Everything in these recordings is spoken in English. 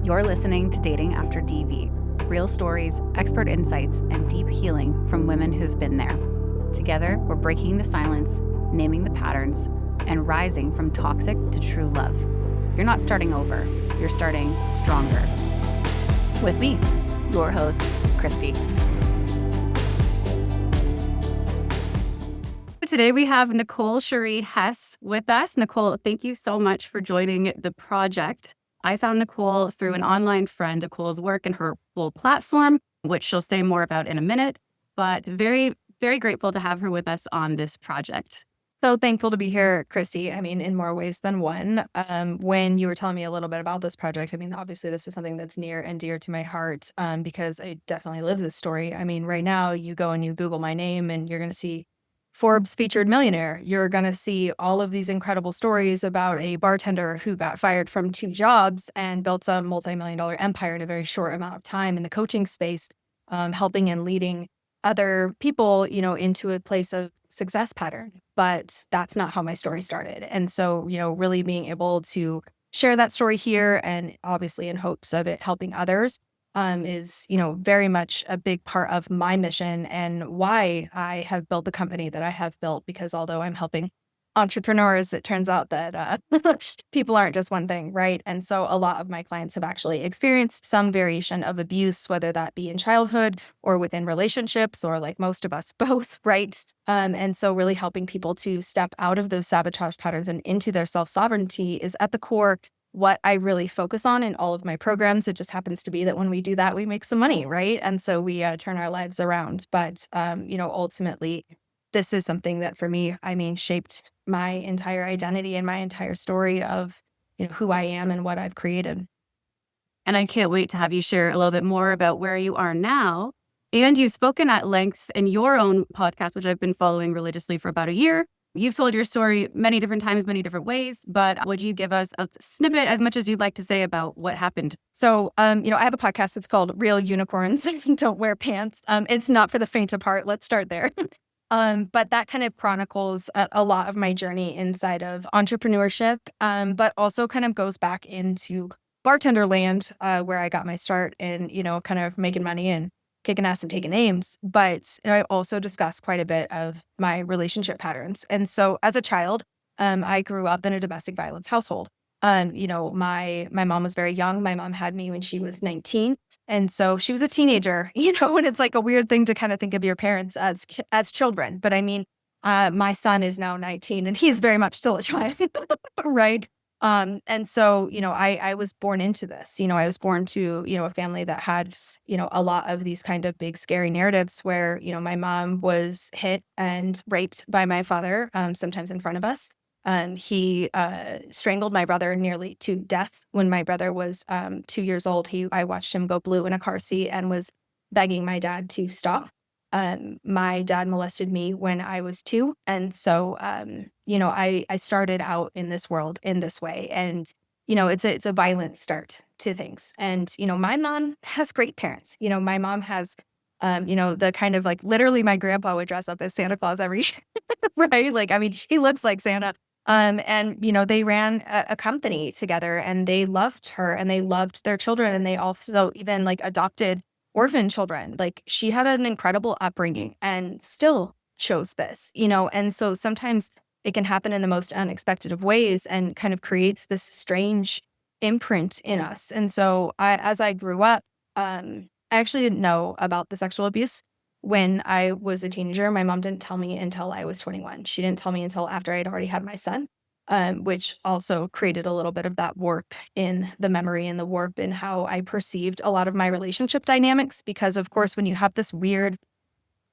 You're listening to Dating After DV. Real stories, expert insights, and deep healing from women who've been there. Together, we're breaking the silence, naming the patterns, and rising from toxic to true love. You're not starting over, you're starting stronger. With me, your host, Christy. Today we have Nicole Cherie Hesse with us. Nicole, thank you so much for joining the project. I found Nicole through an online friend, Nicole's work and her full platform, which she'll say more about in a minute, but very, very grateful to have her with us on this project. So thankful to be here, Christy. I mean, in more ways than one. When you were telling me a little bit about this project, I mean, obviously this is something that's near and dear to my heart because I definitely live this story. I mean, right now you go and you Google my name and you're going to see Forbes featured millionaire. You're going to see all of these incredible stories about a bartender who got fired from 2 jobs and built a multi-million-dollar empire in a very short amount of time in the coaching space, helping and leading other people, into a place of success pattern. But that's not how my story started. And so, really being able to share that story here and obviously in hopes of it helping others is, very much a big part of my mission and why I have built the company that I have built. Because although I'm helping entrepreneurs, it turns out that people aren't just one thing, right? And so a lot of my clients have actually experienced some variation of abuse, whether that be in childhood or within relationships, or like most of us, both, right? And so really helping people to step out of those sabotage patterns and into their self-sovereignty is at the core what I really focus on in all of my programs. It just happens to be that when we do that, we make some money, right? And so we turn our lives around. But, ultimately, this is something that for me, shaped my entire identity and my entire story of, who I am and what I've created. And I can't wait to have you share a little bit more about where you are now. And you've spoken at length in your own podcast, which I've been following religiously for about a year. You've told your story many different times, many different ways, but would you give us a snippet, as much as you'd like to say, about what happened? So, I have a podcast that's called Real Unicorns Don't Wear Pants. It's not for the faint of heart. Let's start there. But that kind of chronicles a lot of my journey inside of entrepreneurship, but also kind of goes back into bartender land, where I got my start in, kind of making money and kicking ass and taking names. But I also discuss quite a bit of my relationship patterns. And so as a child, I grew up in a domestic violence household. My mom was very young. My mom had me when she was 19. And so she was a teenager, and it's like a weird thing to kind of think of your parents as children. But my son is now 19 and he's very much still a child, right? And so, I was born into this. I was born to, a family that had, a lot of these kind of big, scary narratives where, my mom was hit and raped by my father, sometimes in front of us. He strangled my brother nearly to death when my brother was 2 years old. I watched him go blue in a car seat and was begging my dad to stop. My dad molested me when I was 2. And so, I started out in this world in this way. And, it's a violent start to things. And, my mom has great parents. My mom has, the kind of like literally my grandpa would dress up as Santa Claus every year, right? He looks like Santa. And, they ran a company together and they loved her and they loved their children. And they also even adopted orphan children. She had an incredible upbringing and still chose this, and so sometimes it can happen in the most unexpected of ways and kind of creates this strange imprint in us. And so as I grew up, I actually didn't know about the sexual abuse when I was a teenager. My mom didn't tell me until I was 21. She didn't tell me until after I'd already had my son. Which also created a little bit of that warp in the memory and the warp in how I perceived a lot of my relationship dynamics. Because of course, when you have this weird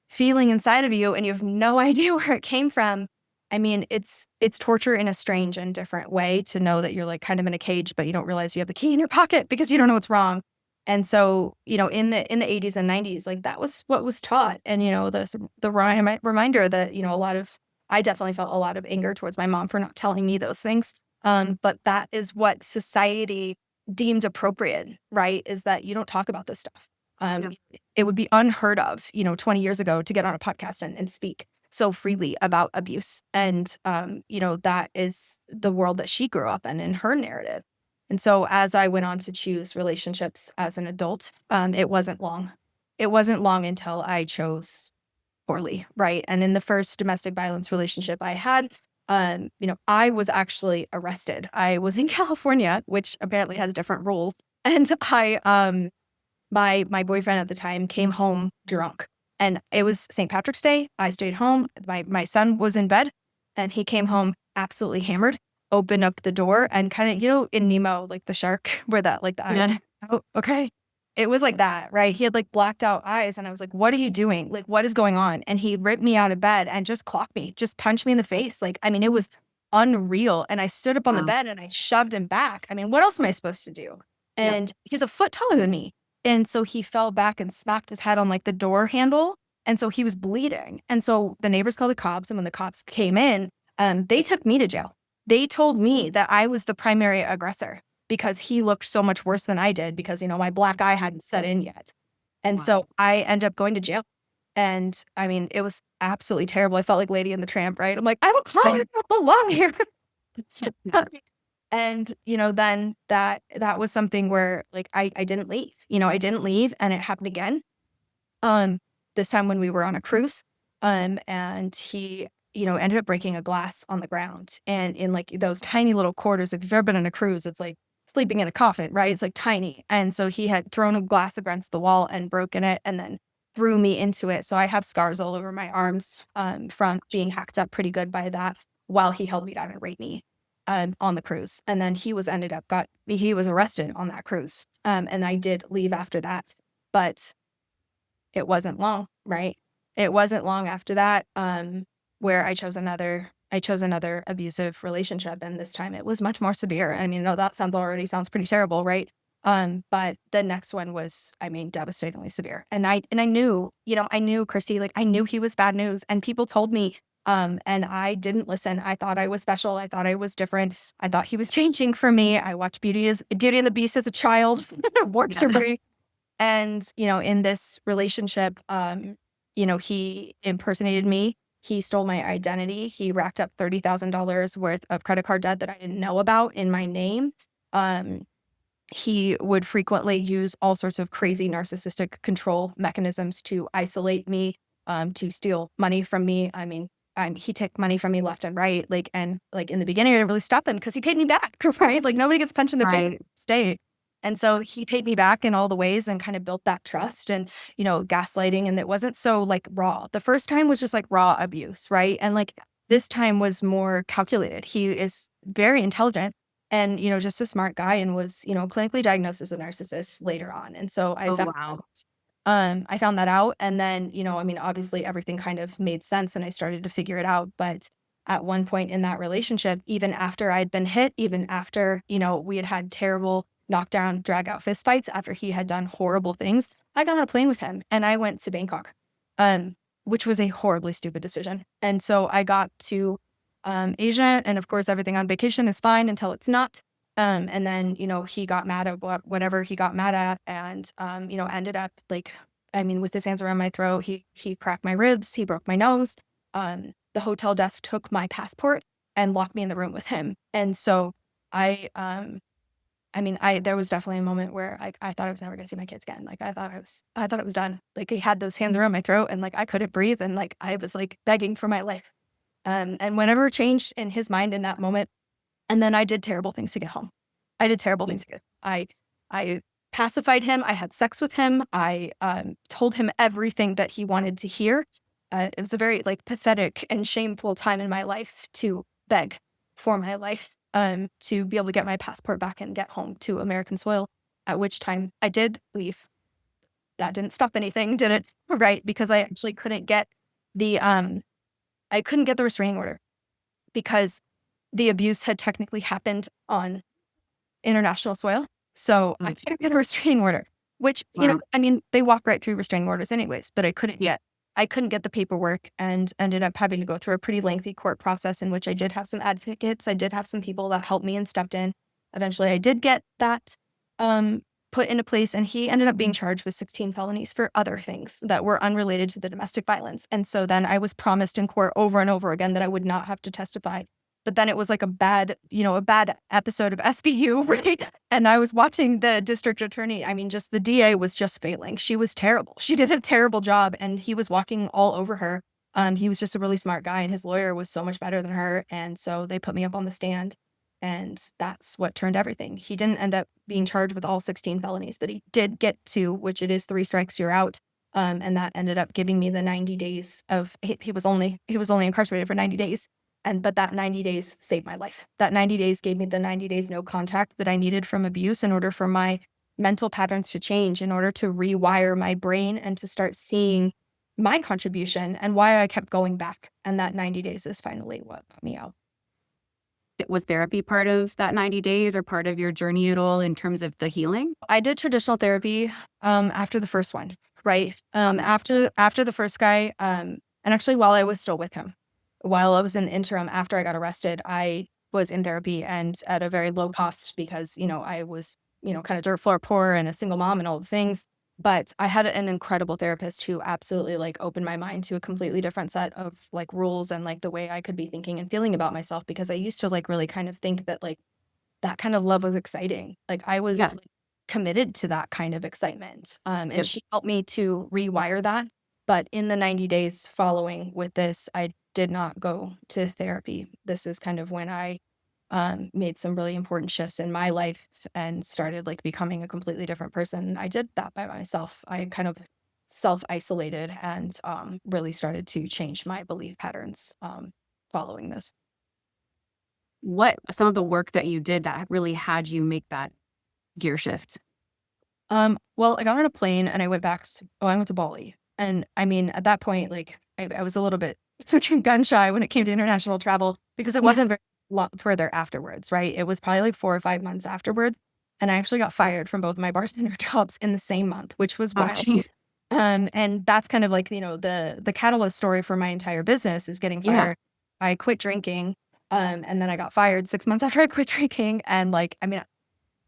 feeling inside of you and you have no idea where it came from, it's torture in a strange and different way to know that you're kind of in a cage, but you don't realize you have the key in your pocket because you don't know what's wrong. And so, in the 80s and 90s, that was what was taught. And, the reminder that, I definitely felt a lot of anger towards my mom for not telling me those things. But that is what society deemed appropriate, right? Is that you don't talk about this stuff. Yeah. It would be unheard of, 20 years ago to get on a podcast and speak so freely about abuse. And, that is the world that she grew up in her narrative. And so as I went on to choose relationships as an adult, it wasn't long. It wasn't long until I chose poorly, right? And in the first domestic violence relationship I had, I was actually arrested. I was in California, which apparently has different rules. And my boyfriend at the time came home drunk. And it was St. Patrick's Day. I stayed home. My son was in bed, and he came home absolutely hammered, opened up the door, and kind of, in Nemo, like the shark, where that, like the eye, oh, okay. It was like that, right? He had like blacked out eyes, and I was like, what are you doing? Like, what is going on? And he ripped me out of bed and just clocked me, just punched me in the face. Like, I mean, it was unreal. And I stood up on the bed and I shoved him back. I mean, what else am I supposed to do? And he's a foot taller than me. And so he fell back and smacked his head on like the door handle. And so he was bleeding. And so the neighbors called the cops. And when the cops came in, they took me to jail. They told me that I was the primary aggressor because he looked so much worse than I did because, my black eye hadn't set in yet. And so I ended up going to jail. And I mean, it was absolutely terrible. I felt like Lady in the Tramp, right? I'm like, I don't belong here. And, then that was something where like I didn't leave. I didn't leave, and it happened again. This time when we were on a cruise. And he, ended up breaking a glass on the ground. And in like those tiny little quarters, if you've ever been on a cruise, it's like sleeping in a coffin, right? It's like tiny. And so he had thrown a glass against the wall and broken it and then threw me into it. So I have scars all over my arms from being hacked up pretty good by that while he held me down and raped me on the cruise. And then he was arrested on that cruise. And I did leave after that, but it wasn't long, right? It wasn't long after that where I chose another abusive relationship. And this time it was much more severe. I mean, that already sounds pretty terrible, right? But the next one was, devastatingly severe. And I knew, Christy, like I knew he was bad news, and people told me, and I didn't listen. I thought I was special. I thought I was different. I thought he was changing for me. I watched Beauty and the Beast as a child, warped her brain. And, in this relationship, he impersonated me. He stole my identity. He racked up $30,000 worth of credit card debt that I didn't know about in my name. He would frequently use all sorts of crazy narcissistic control mechanisms to isolate me, to steal money from me. I mean, he took money from me left and right. In the beginning, I didn't really stop him because he paid me back, right? Like nobody gets punched in the face stay. And so he paid me back in all the ways and kind of built that trust and, gaslighting. And it wasn't so like raw. The first time was just like raw abuse, right? And like this time was more calculated. He is very intelligent and, just a smart guy, and was, clinically diagnosed as a narcissist later on. And so I found that out. And then, obviously everything kind of made sense and I started to figure it out. But at one point in that relationship, even after I'd been hit, even after, we had terrible knockdown, drag out fist fights, after he had done horrible things, I got on a plane with him and I went to Bangkok, which was a horribly stupid decision. And so I got to Asia, and of course everything on vacation is fine until it's not. And then, he got mad at whatever he got mad at, and, ended up with his hands around my throat. He cracked my ribs. He broke my nose. The hotel desk took my passport and locked me in the room with him. And so there was definitely a moment where I thought I was never going to see my kids again. Like I thought it was done. Like he had those hands around my throat and like I couldn't breathe. And like I was like begging for my life. And whatever changed in his mind in that moment. And then I did terrible things to get home. I pacified him. I had sex with him. I told him everything that he wanted to hear. It was a very pathetic and shameful time in my life to beg for my life. To be able to get my passport back and get home to American soil, at which time I did leave. That didn't stop anything, did it? Right, because I actually couldn't get the restraining order because the abuse had technically happened on international soil. So I couldn't get a restraining order, which, they walk right through restraining orders anyways, but I couldn't get the paperwork, and ended up having to go through a pretty lengthy court process in which I did have some advocates. I did have some people that helped me and stepped in. Eventually, I did get that put into place, and he ended up being charged with 16 felonies for other things that were unrelated to the domestic violence. And so then I was promised in court over and over again that I would not have to testify but then it was like a bad episode of SBU, right? And I was watching the district attorney. I mean, just the DA was just failing. She was terrible. She did a terrible job, and he was walking all over her. He was just a really smart guy, and his lawyer was so much better than her. And so they put me up on the stand, and that's what turned everything. He didn't end up being charged with all 16 felonies, but he did get 2, which it is 3 strikes, you're out. And that ended up giving me the 90 days of, he was only incarcerated for 90 days. But that 90 days saved my life. That 90 days gave me the 90 days no contact that I needed from abuse in order for my mental patterns to change, in order to rewire my brain and to start seeing my contribution and why I kept going back. And that 90 days is finally what got me out. Was therapy part of that 90 days or part of your journey at all in terms of the healing? I did traditional therapy after the first one, right? After the first guy, and actually while I was still with him. While I was in the interim after I got arrested, I was in therapy, and at a very low cost because, I was, kind of dirt floor poor and a single mom and all the things. But I had an incredible therapist who absolutely like opened my mind to a completely different set of like rules and like the way I could be thinking and feeling about myself, because I used to like really kind of think that like that kind of love was exciting. Like I was Yeah. like, committed to that kind of excitement. And Yep. she helped me to rewire that. But in the 90 days following with this, I did not go to therapy. This is kind of when I made some really important shifts in my life and started like becoming a completely different person. I did that by myself. I kind of self-isolated and really started to change my belief patterns following this. What some of the work that you did that really had you make that gear shift? Well, I got on a plane and I went I went to Bali. And I mean, at that point, like I was a little bit gun shy when it came to international travel, because it Yeah. wasn't very lot further afterwards, right? It was probably like 4 or 5 months afterwards. And I actually got fired from both my bartender jobs in the same month, which was Oh, wild. geez. And that's kind of like, the catalyst story for my entire business is getting Yeah. fired. I quit drinking. And then I got fired 6 months after I quit drinking. And like, I mean,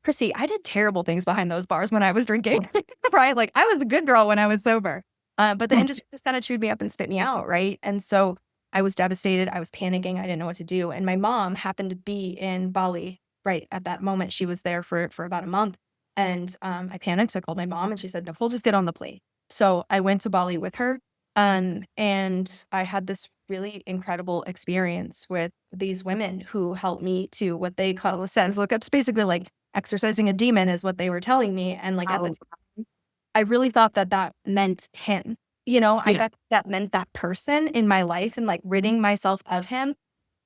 Chrissy, I did terrible things behind those bars when I was drinking, right? Like I was a good girl when I was sober. But the industry just kind of chewed me up and spit me out, right? And so I was devastated. I was panicking. I didn't know what to do. And my mom happened to be in Bali right at that moment. She was there for about a month. And I panicked. I called my mom and she said, Nicole, just get on the plane. So I went to Bali with her. And I had this really incredible experience with these women who helped me to what they call a sense lookups, basically like exercising a demon is what they were telling me. And like at the Oh, time, I really thought that that meant him. I yeah. thought that meant that person in my life and like ridding myself of him.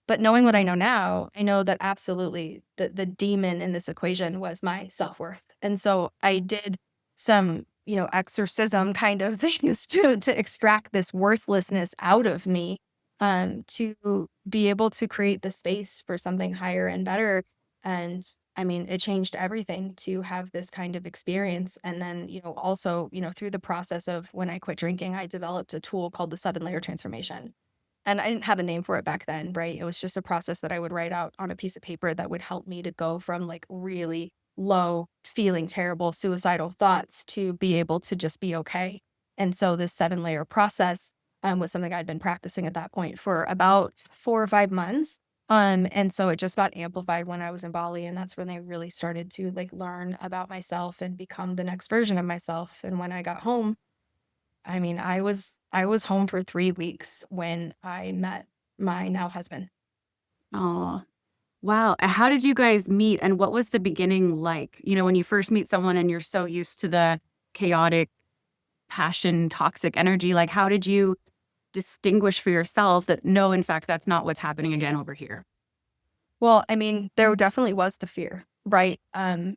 But knowing what I know now, I know that absolutely the demon in this equation was my self-worth. And so I did some, exorcism kind of things to extract this worthlessness out of me, to be able to create the space for something higher and better. And I mean, it changed everything to have this kind of experience. And then, also, through the process of when I quit drinking, I developed a tool called the 7-layer transformation. And I didn't have a name for it back then, right? It was just a process that I would write out on a piece of paper that would help me to go from like really low, feeling terrible, suicidal thoughts to be able to just be okay. And so this 7-layer process was something I'd been practicing at that point for about 4 or 5 months. And so it just got amplified when I was in Bali. And that's when I really started to like learn about myself and become the next version of myself. And when I got home, I mean, I was home for 3 weeks when I met my now husband. Oh, wow. How did you guys meet and what was the beginning like? When you first meet someone and you're so used to the chaotic passion, toxic energy, like how did you distinguish for yourself that no, in fact, that's not what's happening again over here? Well, I mean, there definitely was the fear, right? I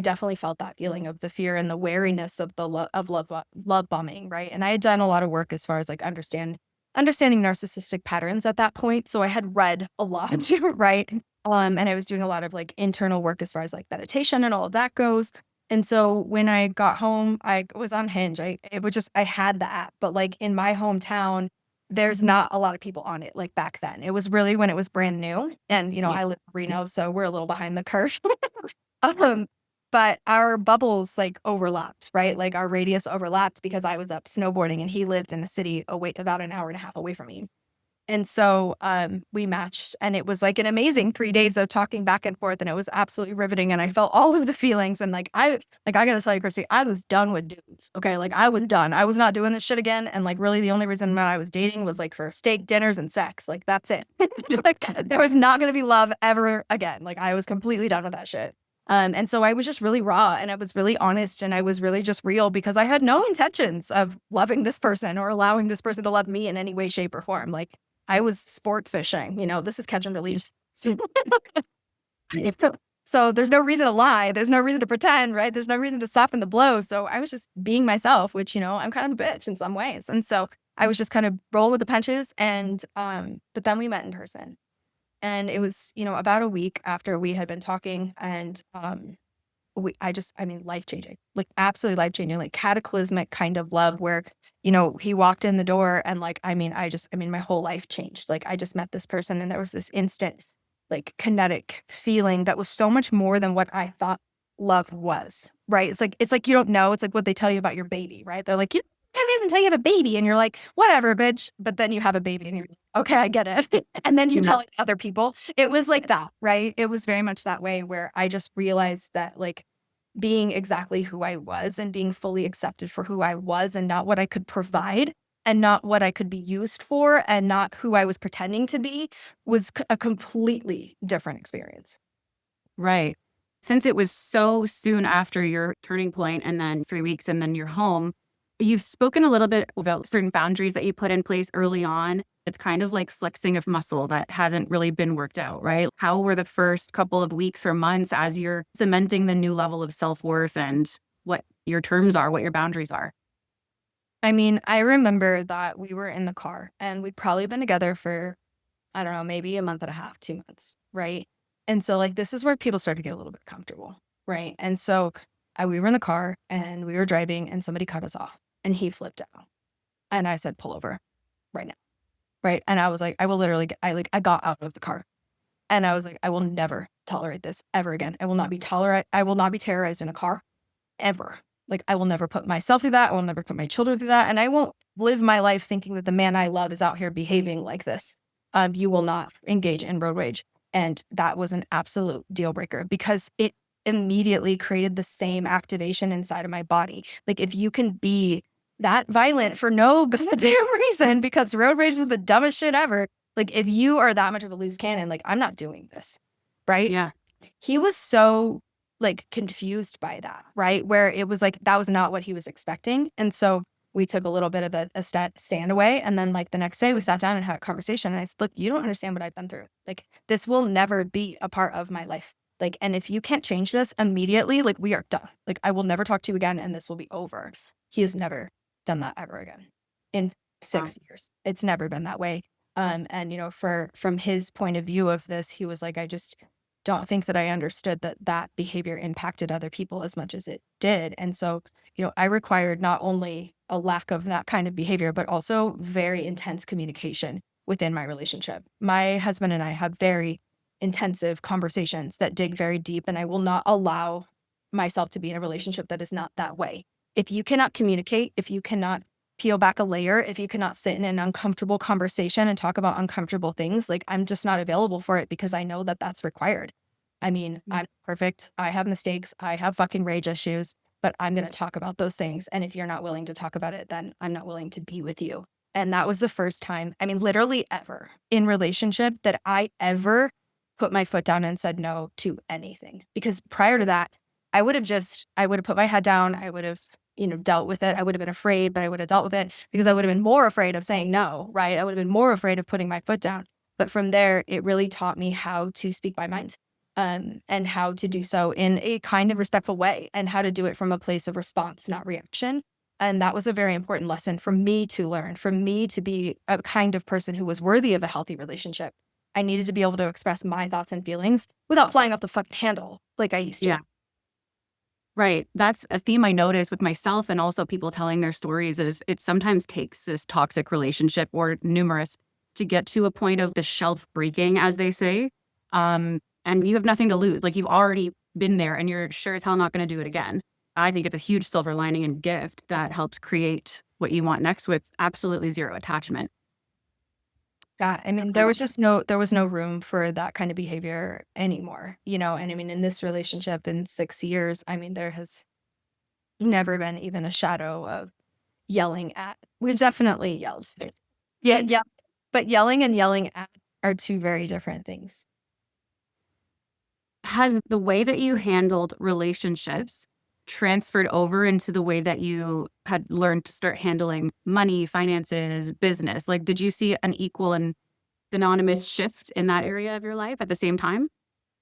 definitely felt that feeling of the fear and the wariness of the love bombing, right? And I had done a lot of work as far as like understanding narcissistic patterns at that point. So I had read a lot, right? And I was doing a lot of like internal work as far as like meditation and all of that goes. And so when I got home, I was on Hinge. I had the app, but like in my hometown, there's not a lot of people on it like back then. It was really when it was brand new. And, Yeah. I live in Reno, so we're a little behind the curve. um, but our bubbles like overlapped, right? Like our radius overlapped because I was up snowboarding and he lived in a city away about an hour and a half away from me. And so we matched, and it was like an amazing 3 days of talking back and forth, and it was absolutely riveting. And I felt all of the feelings. And I gotta tell you, Christy, I was done with dudes. Okay. Like I was done. I was not doing this shit again. And like really the only reason that I was dating was like for steak dinners and sex. Like that's it. Like there was not going to be love ever again. Like I was completely done with that shit. And so I was just really raw, and I was really honest, and I was really just real, because I had no intentions of loving this person or allowing this person to love me in any way, shape, or form. Like I was sport fishing, this is catch and release. So, so there's no reason to lie. There's no reason to pretend, right? There's no reason to soften the blow. So I was just being myself, which, I'm kind of a bitch in some ways. And so I was just kind of rolling with the punches. And, but then we met in person. And it was, about a week after we had been talking, and life changing, like absolutely life changing, like cataclysmic kind of love where, he walked in the door and my whole life changed. Like I just met this person, and there was this instant, like kinetic feeling that was so much more than what I thought love was, right? It's like, you don't know. It's like what they tell you about your baby, right? They're like, have you until you have a baby, and you're like, whatever, bitch. But then you have a baby and you're like, okay, I get it. And then you tell it to other people. It was like that, right? It was very much that way, where I just realized that like being exactly who I was and being fully accepted for who I was, and not what I could provide, and not what I could be used for, and not who I was pretending to be, was a completely different experience. Right. Since it was so soon after your turning point, and then 3 weeks, and then you're home, you've spoken a little bit about certain boundaries that you put in place early on. It's kind of like flexing of muscle that hasn't really been worked out, right? How were the first couple of weeks or months as you're cementing the new level of self-worth and what your terms are, what your boundaries are? I remember that we were in the car, and we'd probably been together for, I don't know, maybe a month and a half, 2 months, right? And so like this is where people start to get a little bit comfortable, right? And so we were in the car, and we were driving, and somebody cut us off, and he flipped out. And I said, pull over right now. Right. And I was like, I will literally I got out of the car, and I was like, I will never tolerate this ever again. I will not be terrorized in a car ever. Like I will never put myself through that. I will never put my children through that. And I won't live my life thinking that the man I love is out here behaving like this. You will not engage in road rage. And that was an absolute deal breaker, because it immediately created the same activation inside of my body. Like if you can be that violent for no goddamn reason, because road rage is the dumbest shit ever. Like if you are that much of a loose cannon, like I'm not doing this. Right. Yeah. He was so like confused by that, right? Where it was like, that was not what he was expecting. And so we took a little bit of a stand away. And then like the next day we sat down and had a conversation, and I said, look, you don't understand what I've been through. Like this will never be a part of my life. Like, and if you can't change this immediately, like we are done. Like I will never talk to you again, and this will be over. He has never done that ever again in 6 years. It's never been that way. And from his point of view of this, he was like, I just don't think that I understood that behavior impacted other people as much as it did. And so, I required not only a lack of that kind of behavior, but also very intense communication within my relationship. My husband and I have very intensive conversations that dig very deep, and I will not allow myself to be in a relationship that is not that way. If you cannot communicate, if you cannot peel back a layer, if you cannot sit in an uncomfortable conversation and talk about uncomfortable things, like I'm just not available for it, because I know that that's required. I'm perfect. I have mistakes. I have fucking rage issues, but I'm going to talk about those things. And if you're not willing to talk about it, then I'm not willing to be with you. And that was the first time, literally ever in relationship that I ever put my foot down and said no to anything. Because prior to that, I would have put my head down. I would have dealt with it. I would have been afraid, but I would have dealt with it, because I would have been more afraid of saying no, right? I would have been more afraid of putting my foot down. But from there, it really taught me how to speak my mind, and how to do so in a kind of respectful way, and how to do it from a place of response, not reaction. And that was a very important lesson for me to learn, for me to be a kind of person who was worthy of a healthy relationship. I needed to be able to express my thoughts and feelings without flying off the fucking handle like I used to. Yeah. Right. That's a theme I notice with myself, and also people telling their stories, is it sometimes takes this toxic relationship, or numerous, to get to a point of the shelf breaking, as they say. And you have nothing to lose. Like you've already been there, and you're sure as hell not going to do it again. I think it's a huge silver lining and gift that helps create what you want next with absolutely zero attachment. Yeah, I mean, there was no room for that kind of behavior anymore, you know, and I mean, in this relationship in 6 years, I mean, there has never been even a shadow of yelling at. We've definitely yelled. Yeah, yeah, but yelling and yelling at are two very different things. Has the way that you handled relationships transferred over into the way that you had learned to start handling money, finances, business? Like, did you see an equal and synonymous shift in that area of your life at the same time?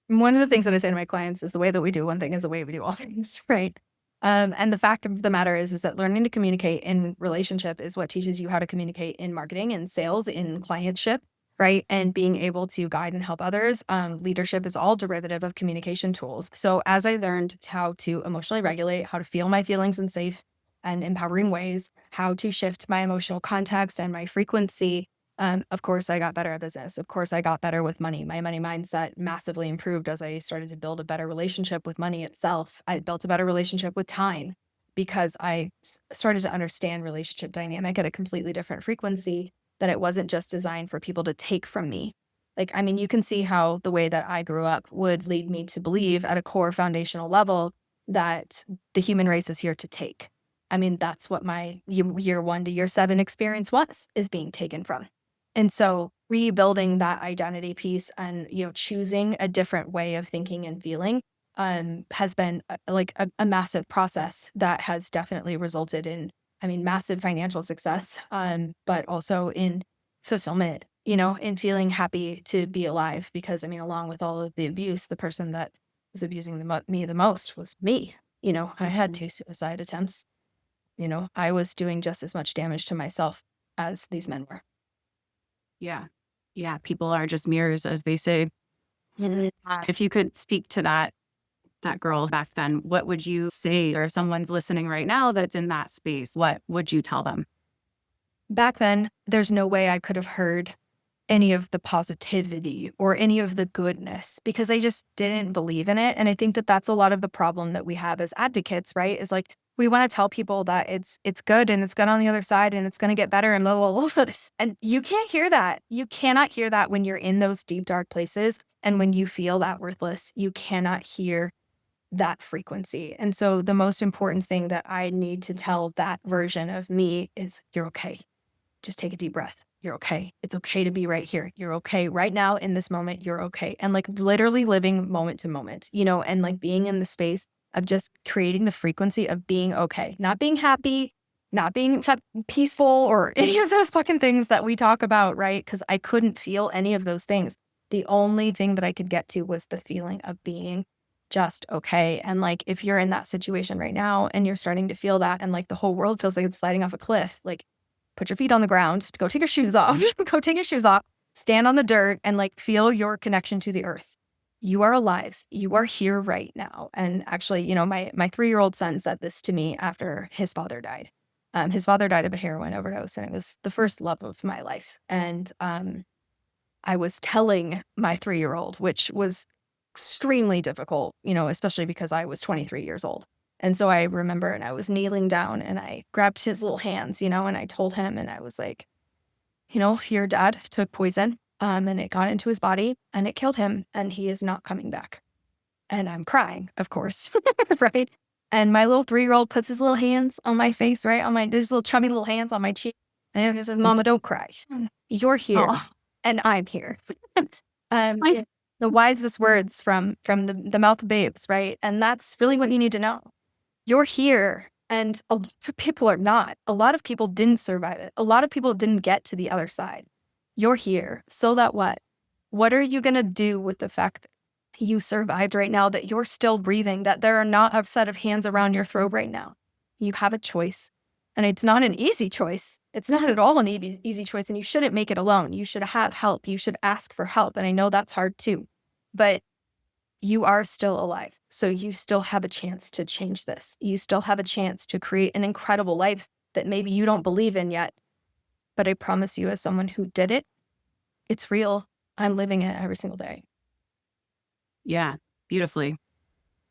One of the things that I say to my clients is the way that we do one thing is the way we do all things, right? And the fact of the matter is that learning to communicate in relationship is what teaches you how to communicate in marketing and sales, in clientship, right? And being able to guide and help others. Leadership is all derivative of communication tools. So as I learned how to emotionally regulate, how to feel my feelings in safe and empowering ways, how to shift my emotional context and my frequency, of course, I got better at business. Of course, I got better with money. My money mindset massively improved as I started to build a better relationship with money itself. I built a better relationship with time because I started to understand relationship dynamic at a completely different frequency, that it wasn't just designed for people to take from me. Like, I mean, you can see how the way that I grew up would lead me to believe at a core foundational level that the human race is here to take. I mean, that's what my year 1 to year 7 experience is being taken from. And so rebuilding that identity piece and, you know, choosing a different way of thinking and feeling has been a massive process that has definitely resulted in, I mean, massive financial success, but also in fulfillment, you know, in feeling happy to be alive. Because I mean, along with all of the abuse, the person that was abusing me the most was me. You know, I had 2 suicide attempts. You know, I was doing just as much damage to myself as these men were. Yeah. Yeah. People are just mirrors, as they say. If you could speak to that girl back then, what would you say? Or someone's listening right now that's in that space, what would you tell them? Back then, there's no way I could have heard any of the positivity or any of the goodness because I just didn't believe in it. And I think that that's a lot of the problem that we have as advocates, right? Is like we want to tell people that it's good and it's good on the other side and it's going to get better and blah, blah, blah. And you can't hear that. You cannot hear that when you're in those deep, dark places. And when you feel that worthless, you cannot hear that frequency. And so the most important thing that I need to tell that version of me is you're okay. Just take a deep breath. You're okay. It's okay to be right here. You're okay right now in this moment. You're okay. And like literally living moment to moment, you know, and like being in the space of just creating the frequency of being okay, not being happy, not being peaceful or any of those fucking things that we talk about, right? Because I couldn't feel any of those things. The only thing that I could get to was the feeling of being just okay. And like if you're in that situation right now and you're starting to feel that and like the whole world feels like it's sliding off a cliff, like put your feet on the ground, go take your shoes off, go take your shoes off, stand on the dirt and like feel your connection to the earth. You are alive. You are here right now. And actually, you know, my 3-year-old son said this to me after his father died. His father died of a heroin overdose and it was the first love of my life. And I was telling my 3-year-old, which was extremely difficult, you know, especially because I was 23 years old. And so I remember and I was kneeling down and I grabbed his little hands, you know, and I told him and I was like, you know, your dad took poison and it got into his body and it killed him and he is not coming back. And I'm crying, of course, right? And my little 3-year-old puts his little hands on my face, right? On his little chubby little hands on my cheek. And he says, Mama, don't cry. You're here Oh, and I'm here. my, Yeah, the wisest words from the mouth of babes, right? And that's really what you need to know. You're here, and a lot of people are not. A lot of people didn't survive it. A lot of people didn't get to the other side. You're here, so that what? What are you gonna do with the fact that you survived right now, that you're still breathing, that there are not a set of hands around your throat right now? You have a choice. And it's not an easy choice. It's not at all an easy choice. And you shouldn't make it alone. You should have help. You should ask for help. And I know that's hard too. But you are still alive. So you still have a chance to change this. You still have a chance to create an incredible life that maybe you don't believe in yet. But I promise you, as someone who did it, it's real. I'm living it every single day. yeah, beautifully.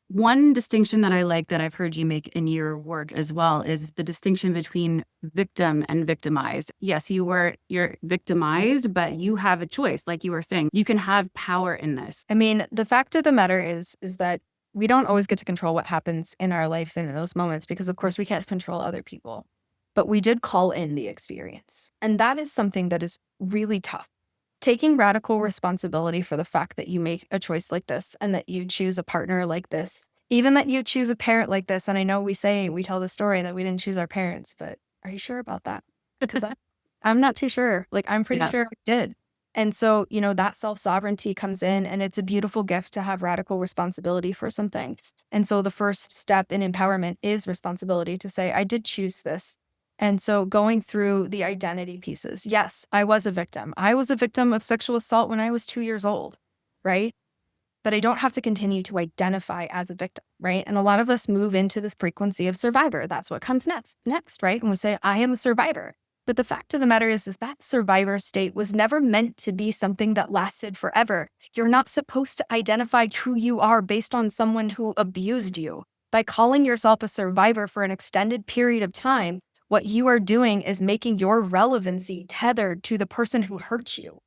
One distinction that I like that I've heard you make in your work as well is the distinction between victim and victimized. Yes, you're victimized, but you have a choice. Like you were saying, you can have power in this. I mean, the fact of the matter is that we don't always get to control what happens in our life in those moments because, of course, we can't control other people. But we did call in the experience. And that is something that is really tough. Taking radical responsibility for the fact that you make a choice like this and that you choose a partner like this, even that you choose a parent like this. And I know we tell the story that we didn't choose our parents, but are you sure about that? Because I'm not too sure. Like, I'm pretty sure we did. And so, that self-sovereignty comes in, and it's a beautiful gift to have radical responsibility for something. And so the first step in empowerment is responsibility to say, I did choose this. And so going through the identity pieces, yes, I was a victim. I was a victim of sexual assault when I was 2 years old, right? But I don't have to continue to identify as a victim, right? And a lot of us move into this frequency of survivor. That's what comes next, right? And we say, I am a survivor. But the fact of the matter is that survivor state was never meant to be something that lasted forever. You're not supposed to identify who you are based on someone who abused you. By calling yourself a survivor for an extended period of time, what you are doing is making your relevancy tethered to the person who hurt you.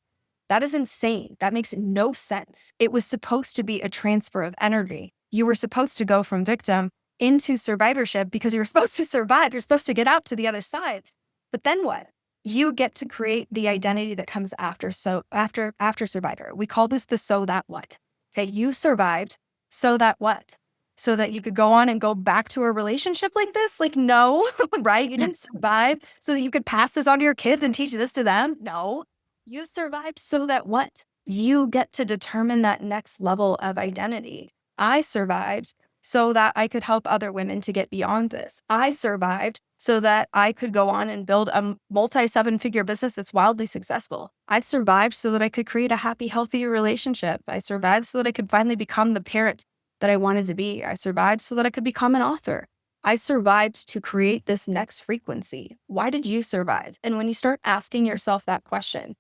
That is insane. That makes no sense. It was supposed to be a transfer of energy. You were supposed to go from victim into survivorship because you're supposed to survive. You're supposed to get out to the other side. But then what? You get to create the identity that comes after. So after survivor, we call this the so that what. Okay, you survived. So that what? So that you could go on and go back to a relationship like this? Like, no, right? You didn't survive so that you could pass this on to your kids and teach this to them? No, you survived so that what? You get to determine that next level of identity. I survived so that I could help other women to get beyond this. I survived so that I could go on and build a multi-7-figure business that's wildly successful. I survived so that I could create a happy, healthy relationship. I survived so that I could finally become the parent that I wanted to be. I survived so that I could become an author. I survived to create this next frequency. Why did you survive? And when you start asking yourself that question,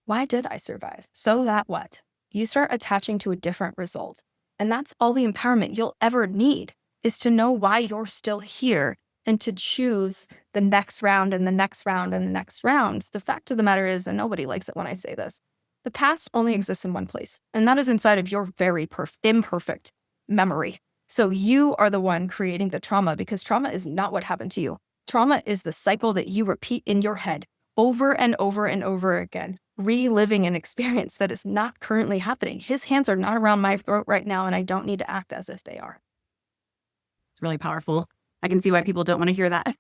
why did I survive? So that what? You start attaching to a different result. And that's all the empowerment you'll ever need, is to know why you're still here and to choose the next round and the next round and the next rounds. The fact of the matter is, and nobody likes it when I say this, the past only exists in one place, and that is inside of your very imperfect memory. So you are the one creating the trauma, because trauma is not what happened to you. Trauma is the cycle that you repeat in your head over and over and over again, reliving an experience that is not currently happening. His hands are not around my throat right now, and I don't need to act as if they are. It's really powerful. I can see why people don't want to hear that.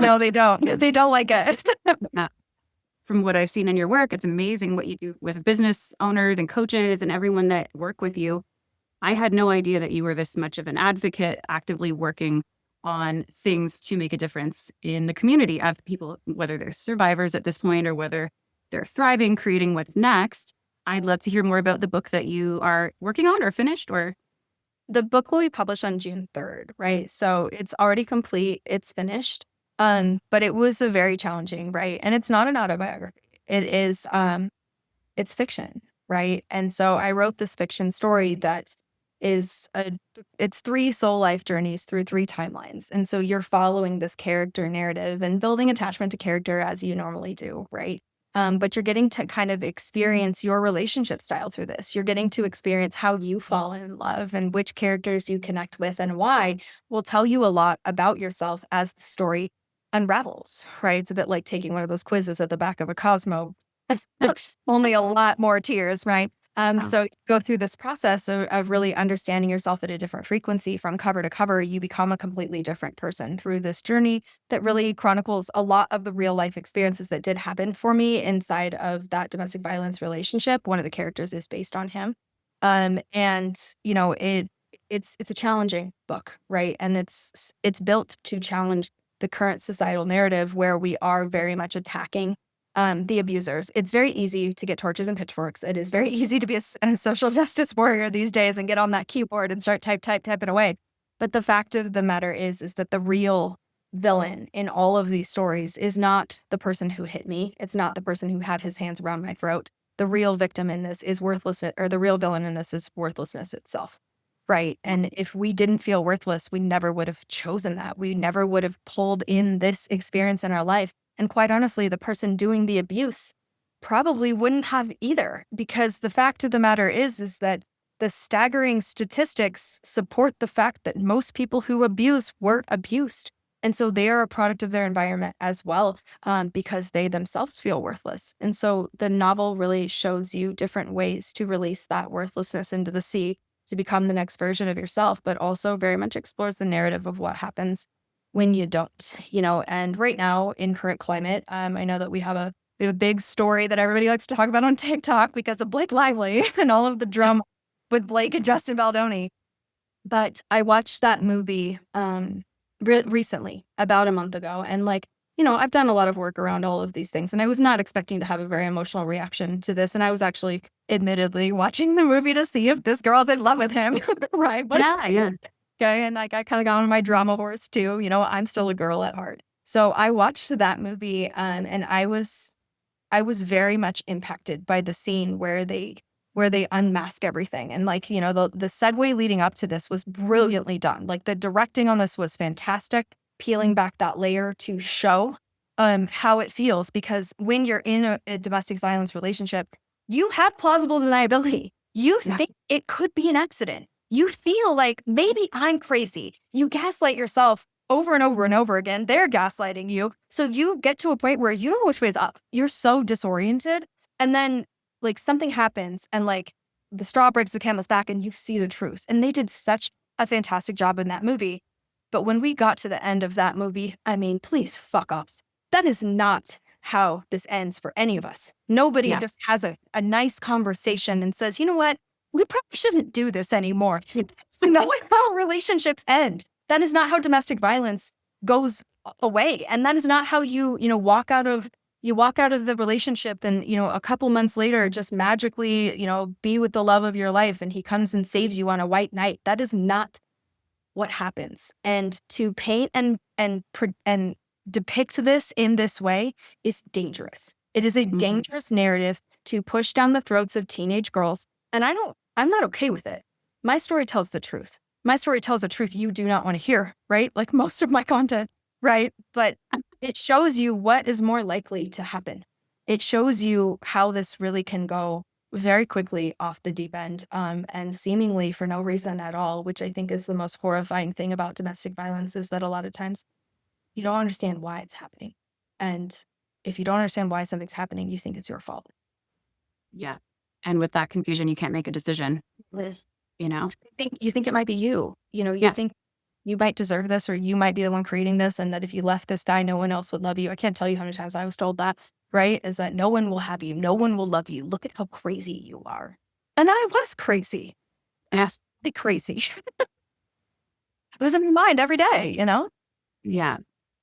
No, they don't. They don't like it. From what I've seen in your work, it's amazing what you do with business owners and coaches and everyone that work with you. I had no idea that you were this much of an advocate, actively working on things to make a difference in the community of people, whether they're survivors at this point or whether they're thriving, creating what's next. I'd love to hear more about the book that you are working on or finished. Or the book will be published on June 3rd, right? So it's already complete. It's finished. But it was a very challenging, right? And it's not an autobiography. It is, it's fiction, right? And so I wrote this fiction story that is it's 3 soul life journeys through 3 timelines. And so you're following this character narrative and building attachment to character as you normally do, right? But you're getting to kind of experience your relationship style through this. You're getting to experience how you fall in love and which characters you connect with and why will tell you a lot about yourself as the story unravels, right? It's a bit like taking one of those quizzes at the back of a Cosmo. Only a lot more tears, right? So go through this process of really understanding yourself at a different frequency from cover to cover. You become a completely different person through this journey that really chronicles a lot of the real life experiences that did happen for me inside of that domestic violence relationship. One of the characters is based on him. And you know, it's a challenging book, right? And it's built to challenge the current societal narrative where we are very much attacking the abusers. It's very easy to get torches and pitchforks. It is very easy to be a social justice warrior these days and get on that keyboard and start typing away. But the fact of the matter is that the real villain in all of these stories is not the person who hit me. It's not the person who had his hands around my throat. The real victim in this is worthlessness, or the real villain in this is worthlessness itself. right? And if we didn't feel worthless, we never would have chosen that. We never would have pulled in this experience in our life. And quite honestly, the person doing the abuse probably wouldn't have either, because the fact of the matter is that the staggering statistics support the fact that most people who abuse were abused. And so they are a product of their environment as well, because they themselves feel worthless. And so the novel really shows you different ways to release that worthlessness into the sea to become the next version of yourself, but also very much explores the narrative of what happens when you don't, and right now in current climate, I know that we have a big story that everybody likes to talk about on TikTok because of Blake Lively and all of the drama with Blake and Justin Baldoni. But I watched that movie recently, about a month ago. And I've done a lot of work around all of these things. And I was not expecting to have a very emotional reaction to this. And I was actually admittedly watching the movie to see if this girl's in love with him. Right. Yeah. Okay. And I kind of got on my drama horse too. I'm still a girl at heart. So I watched that movie and I was very much impacted by the scene where they unmask everything. And the segue leading up to this was brilliantly done. Like the directing on this was fantastic, peeling back that layer to show how it feels. Because when you're in a domestic violence relationship, you have plausible deniability. You think it could be an accident. You feel like maybe I'm crazy. You gaslight yourself over and over and over again. They're gaslighting you. So you get to a point where you don't know which way is up. You're so disoriented. And then something happens and the straw breaks the camel's back and you see the truth. And they did such a fantastic job in that movie. But when we got to the end of that movie, I mean, please fuck off. That is not how this ends for any of us. Nobody just has a nice conversation and says, you know what? We probably shouldn't do this anymore. That's not how relationships end. That is not how domestic violence goes away. And that is not how you walk out of the relationship and, a couple months later, just magically, be with the love of your life and he comes and saves you on a white knight. That is not what happens. And to paint and depict this in this way is dangerous. It is a dangerous narrative to push down the throats of teenage girls. And I'm not okay with it. My story tells the truth. My story tells a truth you do not want to hear, right? Like most of my content, right? But it shows you what is more likely to happen. It shows you how this really can go very quickly off the deep end, and seemingly for no reason at all, which I think is the most horrifying thing about domestic violence, is that a lot of times you don't understand why it's happening. And if you don't understand why something's happening, you think it's your fault. Yeah. And with that confusion, you can't make a decision. You think it might be you. You think you might deserve this, or you might be the one creating this, and that if you left this guy, no one else would love you. I can't tell you how many times I was told that, right? Is that no one will have you. No one will love you. Look at how crazy you are. And I was crazy. Yes. Crazy. It was in my mind every day, Yeah.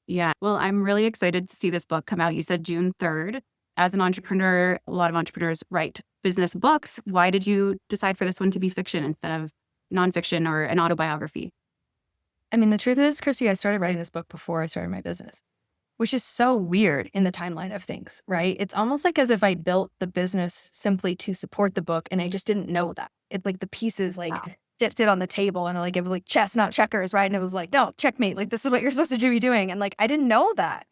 Yeah. Well, I'm really excited to see this book come out. You said June 3rd. As an entrepreneur, a lot of entrepreneurs write business books. Why did you decide for this one to be fiction instead of nonfiction or an autobiography? I mean, the truth is, Christy, I started writing this book before I started my business, which is so weird in the timeline of things, right? It's almost like as if I built the business simply to support the book, and I just didn't know that. It's like the pieces shifted on the table, and it was like chess, not checkers, right? And it was like, no, checkmate. This is what you're supposed to be doing. And I didn't know that.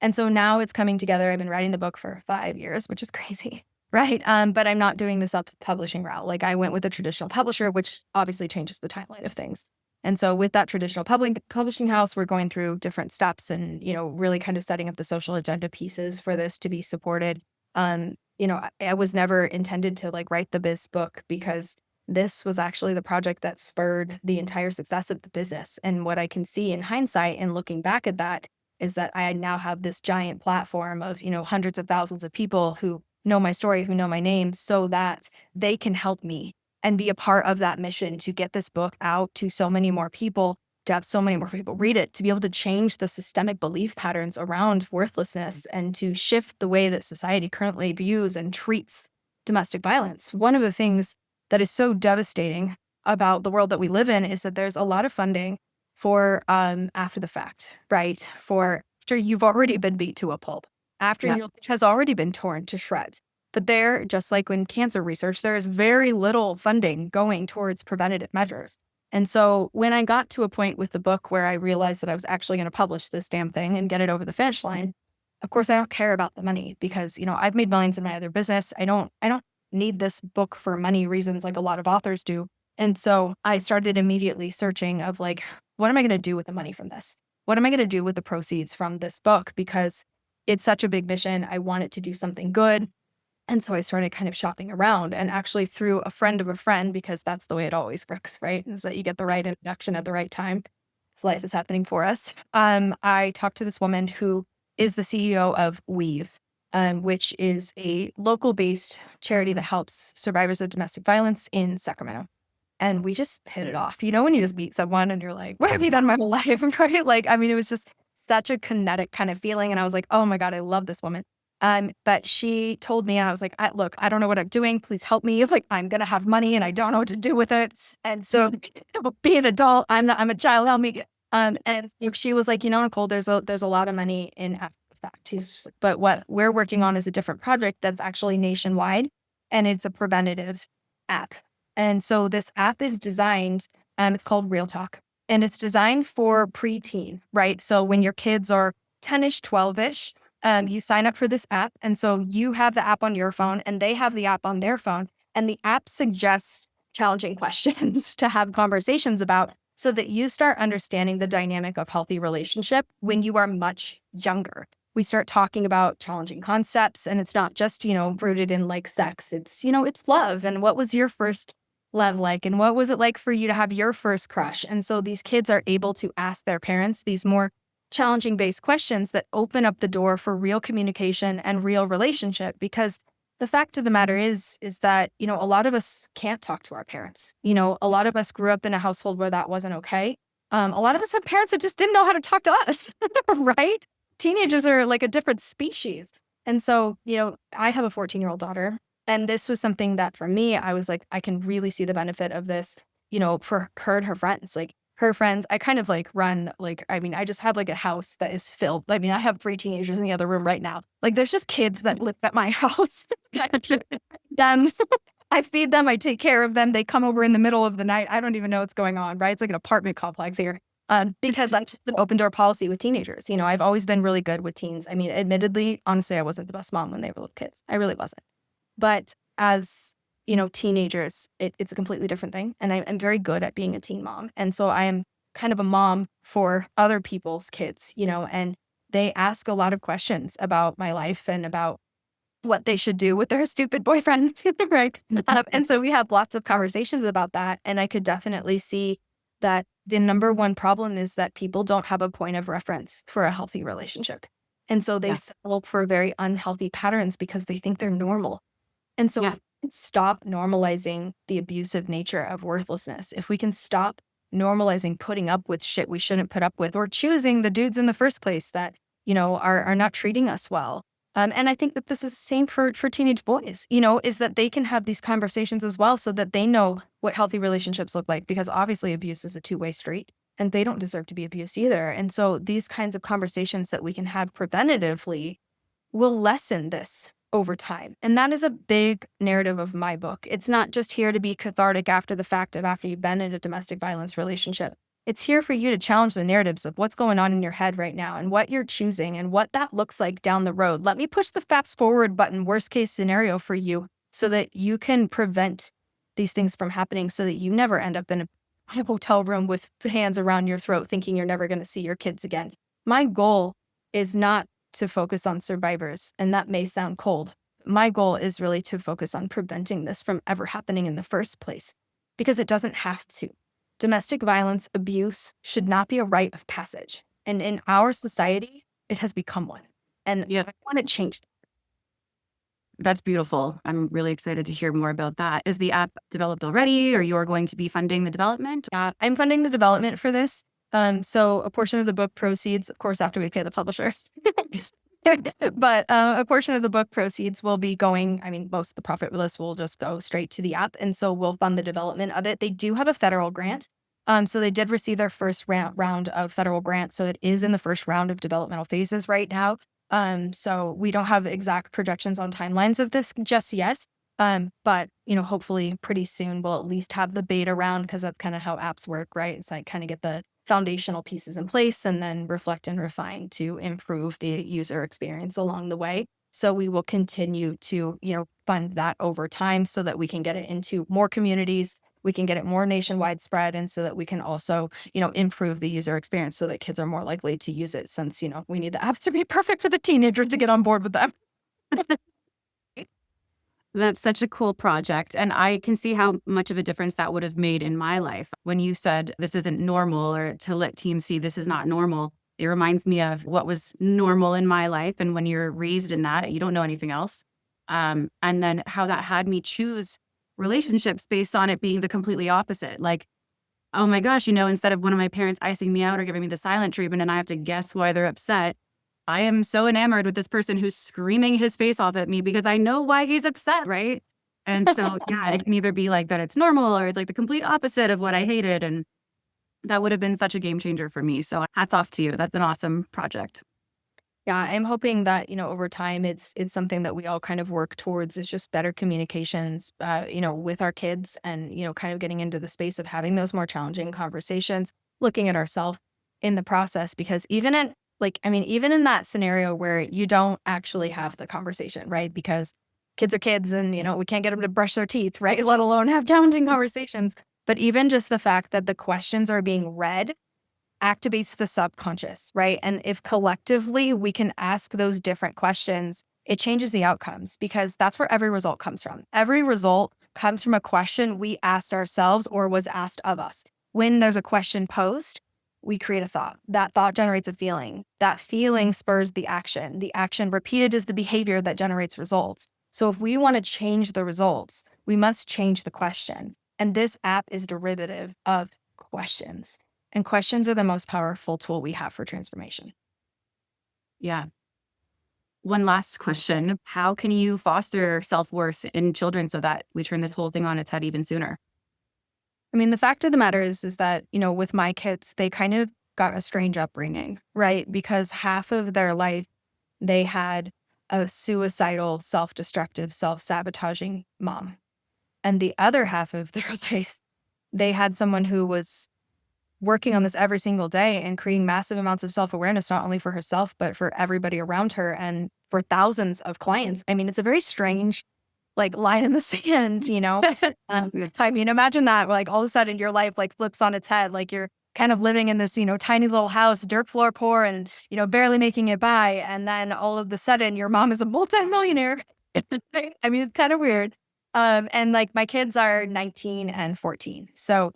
And so now it's coming together. I've been writing the book for 5 years, which is crazy, right? But I'm not doing this publishing route. I went with a traditional publisher, which obviously changes the timeline of things. And so with that traditional publishing house, we're going through different steps and, really kind of setting up the social agenda pieces for this to be supported. I was never intended to write the biz book, because this was actually the project that spurred the entire success of the business. And what I can see in hindsight and looking back at that is that I now have this giant platform of, hundreds of thousands of people who know my story, who know my name, so that they can help me and be a part of that mission to get this book out to so many more people, to have so many more people read it, to be able to change the systemic belief patterns around worthlessness and to shift the way that society currently views and treats domestic violence. One of the things that is so devastating about the world that we live in is that there's a lot of funding for after the fact, right? For after you've already been beat to a pulp, after your life has already been torn to shreds. But there, just like in cancer research, there is very little funding going towards preventative measures. And so when I got to a point with the book where I realized that I was actually going to publish this damn thing and get it over the finish line, of course, I don't care about the money because, I've made millions in my other business. I don't need this book for money reasons like a lot of authors do. And so I started immediately searching of like, what am I going to do with the money from this? What am I going to do with the proceeds from this book? Because it's such a big mission. I want it to do something good. And so I started kind of shopping around and actually through a friend of a friend, because that's the way it always works, right? Is that you get the right introduction at the right time. This life is happening for us. I talked to this woman who is the CEO of Weave, which is a local-based charity that helps survivors of domestic violence in Sacramento. And we just hit it off. When you just meet someone and you're like, what have you done my whole life? Right? Like, it was just such a kinetic kind of feeling. And I was like, oh my God, I love this woman. But she told me, and I was like, look, I don't know what I'm doing. Please help me. Like, I'm going to have money and I don't know what to do with it. And so be an adult. I'm a child. Help me. And she was like, Nicole, there's a lot of money in fact. But what we're working on is a different project that's actually nationwide, and it's a preventative app. And so this app is designed, it's called Real Talk, and it's designed for preteen, right? So when your kids are 10-ish, 12-ish, you sign up for this app. And so you have the app on your phone and they have the app on their phone. And the app suggests challenging questions to have conversations about so that you start understanding the dynamic of healthy relationship when you are much younger. We start talking about challenging concepts, and it's not just, rooted in like sex. It's, it's love. And what was your first love like? And what was it like for you to have your first crush? And so these kids are able to ask their parents these more challenging based questions that open up the door for real communication and real relationship. Because the fact of the matter is that, a lot of us can't talk to our parents. A lot of us grew up in a household where that wasn't okay. A lot of us have parents that just didn't know how to talk to us, right? Teenagers are like a different species. And so, I have a 14-year-old daughter, and this was something that for me, I was like, I can really see the benefit of this, for her and her friends. Like, her friends, I kind of like run, I just have like a house that is filled. I have 3 teenagers in the other room right now. Like, there's just kids that live at my house. them, I feed them, I take care of them. They come over in the middle of the night. I don't even know what's going on, right? It's like an apartment complex here. Because I'm just an open door policy with teenagers. I've always been really good with teens. Admittedly, honestly, I wasn't the best mom when they were little kids. I really wasn't. But as teenagers, it's a completely different thing. And I'm very good at being a teen mom. And so I am kind of a mom for other people's kids, and they ask a lot of questions about my life and about what they should do with their stupid boyfriends, right? And so we have lots of conversations about that. And I could definitely see that the number one problem is that people don't have a point of reference for a healthy relationship. And so they settle for very unhealthy patterns because they think they're normal. And so if we can stop normalizing the abusive nature of worthlessness, if we can stop normalizing putting up with shit we shouldn't put up with, or choosing the dudes in the first place that, are not treating us well. And I think that this is the same for teenage boys, is that they can have these conversations as well so that they know what healthy relationships look like, because obviously abuse is a two-way street and they don't deserve to be abused either. And so these kinds of conversations that we can have preventatively will lessen this over time. And that is a big narrative of my book. It's not just here to be cathartic after the fact of after you've been in a domestic violence relationship. It's here for you to challenge the narratives of what's going on in your head right now and what you're choosing and what that looks like down the road. Let me push the fast forward button, worst case scenario for you, so that you can prevent these things from happening, so that you never end up in a hotel room with hands around your throat thinking you're never going to see your kids again. My goal is not to focus on survivors, and that may sound cold. My goal is really to focus on preventing this from ever happening in the first place, because it doesn't have to. Domestic violence, abuse should not be a rite of passage. And in our society, it has become one. And I want to change that. That's beautiful. I'm really excited to hear more about that. Is the app developed already, or you're going to be funding the development? Yeah, I'm funding the development for this. So a portion of the book proceeds, of course, after we pay the publishers, but a portion of the book proceeds will be going, most of the profit list will just go straight to the app. And so we'll fund the development of it. They do have a federal grant. So they did receive their first round of federal grant. So it is in the first round of developmental phases right now. So we don't have exact projections on timelines of this just yet. But hopefully pretty soon we'll at least have the beta round, because that's kind of how apps work, right? It's like kind of get the foundational pieces in place and then reflect and refine to improve the user experience along the way. So we will continue to, fund that over time so that we can get it into more communities, we can get it more nationwide spread, and so that we can also, improve the user experience so that kids are more likely to use it, since, we need the apps to be perfect for the teenagers to get on board with them. That's such a cool project. And I can see how much of a difference that would have made in my life. When you said this isn't normal, or to let teams see this is not normal, it reminds me of what was normal in my life. And when you're raised in that, you don't know anything else. And then how that had me choose relationships based on it being the completely opposite. Like, oh my gosh, instead of one of my parents icing me out or giving me the silent treatment and I have to guess why they're upset, I am so enamored with this person who's screaming his face off at me because I know why he's upset, right? And so, yeah, it can either be like that it's normal, or it's like the complete opposite of what I hated. And that would have been such a game changer for me. So hats off to you. That's an awesome project. Yeah, I'm hoping that, over time it's something that we all kind of work towards, is just better communications, with our kids, and, kind of getting into the space of having those more challenging conversations, looking at ourselves in the process. Because even in that scenario where you don't actually have the conversation, right? Because kids are kids, and, we can't get them to brush their teeth, right? Let alone have challenging conversations. But even just the fact that the questions are being read activates the subconscious, right? And if collectively we can ask those different questions, it changes the outcomes, because that's where every result comes from. Every result comes from a question we asked ourselves or was asked of us. When there's a question posed, we create a thought. That thought generates a feeling. That feeling spurs the action. The action repeated is the behavior that generates results. So if we want to change the results, we must change the question. And this app is derivative of questions. And questions are the most powerful tool we have for transformation. Yeah. One last question. How can you foster self-worth in children so that we turn this whole thing on its head even sooner? I mean, the fact of the matter is that, with my kids, they kind of got a strange upbringing, right? Because half of their life, they had a suicidal, self-destructive, self-sabotaging mom. And the other half of their life, they had someone who was working on this every single day and creating massive amounts of self-awareness, not only for herself, but for everybody around her and for thousands of clients. I mean, it's a very strange, line in the sand, I mean, imagine that, all of a sudden your life flips on its head. You're kind of living in this, tiny little house, dirt floor poor, and, barely making it by. And then all of a sudden your mom is a multimillionaire. I mean, it's kind of weird. And my kids are 19 and 14. So,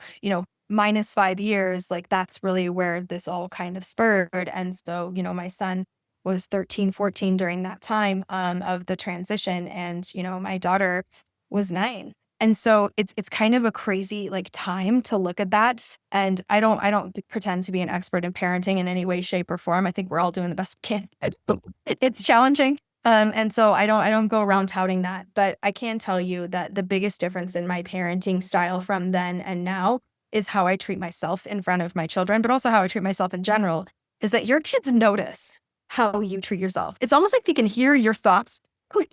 minus 5 years, that's really where this all kind of spurred. And so, my son was 13, 14 during that time of the transition. And, my daughter was 9. And so it's kind of a crazy time to look at that. And I don't pretend to be an expert in parenting in any way, shape, or form. I think we're all doing the best we can. It's challenging. And so I don't go around touting that, but I can tell you that the biggest difference in my parenting style from then and now is how I treat myself in front of my children, but also how I treat myself in general, is that your kids notice how you treat yourself. It's almost like they can hear your thoughts.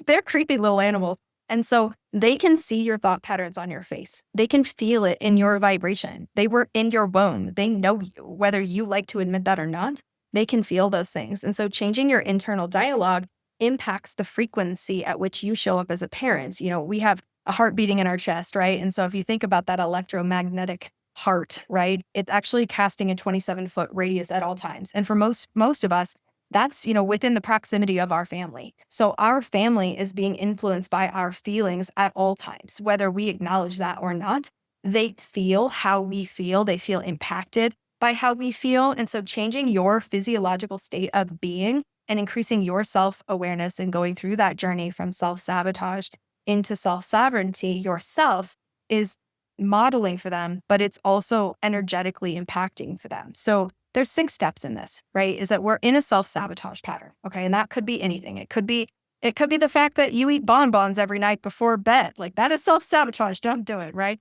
They're creepy little animals. And so they can see your thought patterns on your face. They can feel it in your vibration. They were in your womb. They know you, whether you like to admit that or not. They can feel those things. And so changing your internal dialogue impacts the frequency at which you show up as a parent. We have a heart beating in our chest, right? And so if you think about that electromagnetic heart, right, it's actually casting a 27-foot radius at all times. And for most of us, that's, within the proximity of our family. So our family is being influenced by our feelings at all times, whether we acknowledge that or not. They feel how we feel. They feel impacted by how we feel. And so changing your physiological state of being and increasing your self-awareness and going through that journey from self-sabotage into self-sovereignty yourself is modeling for them, but it's also energetically impacting for them. So there's 6 steps in this, right? Is that we're in a self-sabotage pattern, okay? And that could be anything. It could be the fact that you eat bonbons every night before bed. That is self-sabotage. Don't do it, right?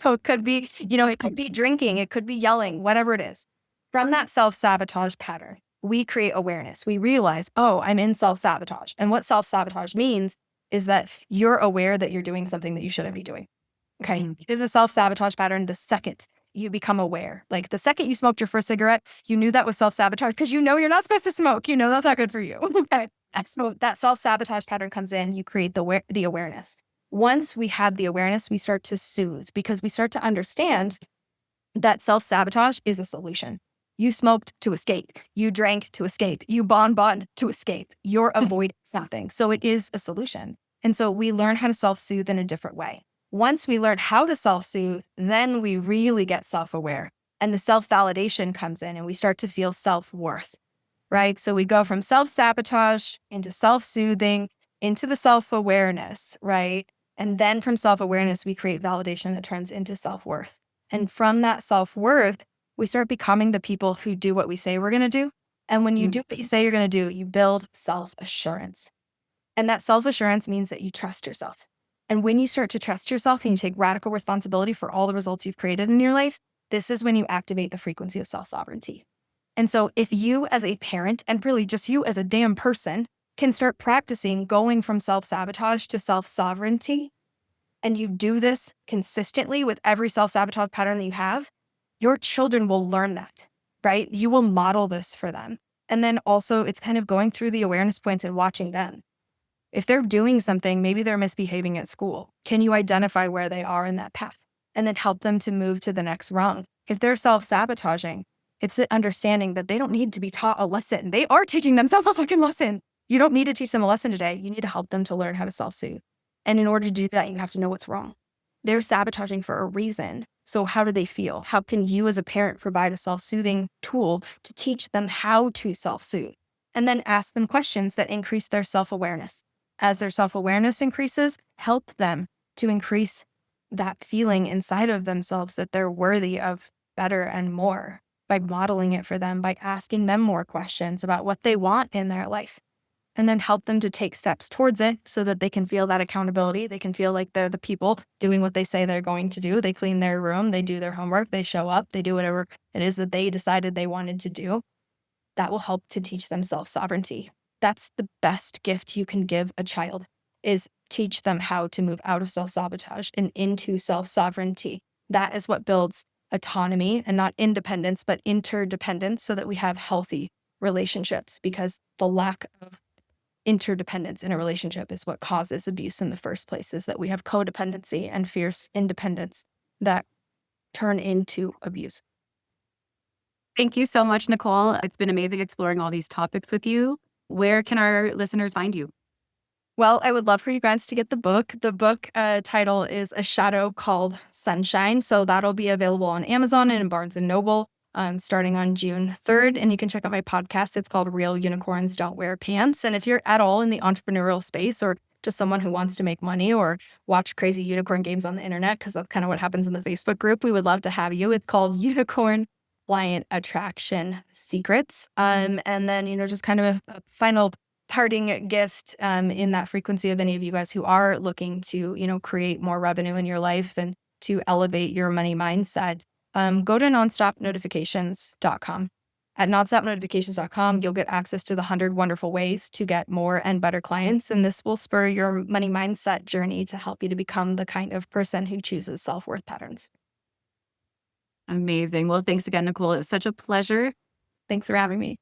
So it could be, it could be drinking, it could be yelling, whatever it is. From that self-sabotage pattern, we create awareness. We realize, oh, I'm in self-sabotage. And what self-sabotage means is that you're aware that you're doing something that you shouldn't be doing. Okay. It is a self-sabotage pattern the second you become aware. Like the second you smoked your first cigarette, you knew that was self-sabotage because you know you're not supposed to smoke. You know that's not good for you. Okay. So that self-sabotage pattern comes in, you create the awareness. Once we have the awareness, we start to soothe because we start to understand that self-sabotage is a solution. You smoked to escape. You drank to escape. You bonbon to escape. You're avoiding something. So it is a solution. And so we learn how to self-soothe in a different way. Once we learn how to self-soothe, then we really get self-aware. And the self-validation comes in and we start to feel self-worth, right? So we go from self-sabotage into self-soothing, into the self-awareness, right? And then from self-awareness, we create validation that turns into self-worth. And from that self-worth, we start becoming the people who do what we say we're going to do. And when you do what you say you're going to do, you build self-assurance. And that self-assurance means that you trust yourself. And when you start to trust yourself and you take radical responsibility for all the results you've created in your life, this is when you activate the frequency of self-sovereignty. And so if you as a parent, and really just you as a damn person, can start practicing going from self-sabotage to self-sovereignty, and you do this consistently with every self-sabotage pattern that you have, your children will learn that, right? You will model this for them. And then also it's kind of going through the awareness points and watching them. If they're doing something, maybe they're misbehaving at school. Can you identify where they are in that path and then help them to move to the next rung? If they're self-sabotaging, it's understanding that they don't need to be taught a lesson. They are teaching themselves a fucking lesson. You don't need to teach them a lesson today. You need to help them to learn how to self-soothe. And in order to do that, you have to know what's wrong. They're sabotaging for a reason. So how do they feel? How can you as a parent provide a self-soothing tool to teach them how to self-soothe? And then ask them questions that increase their self-awareness. As their self-awareness increases, help them to increase that feeling inside of themselves that they're worthy of better and more by modeling it for them, by asking them more questions about what they want in their life. And then help them to take steps towards it so that they can feel that accountability. They can feel like they're the people doing what they say they're going to do. They clean their room, they do their homework, they show up, they do whatever it is that they decided they wanted to do. That will help to teach them self-sovereignty. That's the best gift you can give a child, is teach them how to move out of self-sabotage and into self-sovereignty. That is what builds autonomy, and not independence, but interdependence, so that we have healthy relationships, because the lack of interdependence in a relationship is what causes abuse in the first place, is that we have codependency and fierce independence that turn into abuse. Thank you so much, Nicole. It's been amazing exploring all these topics with you. Where can our listeners find you? Well, I would love for you guys to get the book. The book title is A Shadow Called Sunshine. So that'll be available on Amazon and in Barnes & Noble starting on June 3rd. And you can check out my podcast. It's called Real Unicorns Don't Wear Pants. And if you're at all in the entrepreneurial space, or just someone who wants to make money or watch crazy unicorn games on the internet, because that's kind of what happens in the Facebook group, we would love to have you. It's called Unicorn Client Attraction Secrets. And then, just kind of a final parting gift in that frequency of any of you guys who are looking to, create more revenue in your life and to elevate your money mindset. Go to nonstopnotifications.com. At nonstopnotifications.com, you'll get access to the 100 wonderful ways to get more and better clients. And this will spur your money mindset journey to help you to become the kind of person who chooses self-worth patterns. Amazing. Well, thanks again, Nicole. It was such a pleasure. Thanks for having me.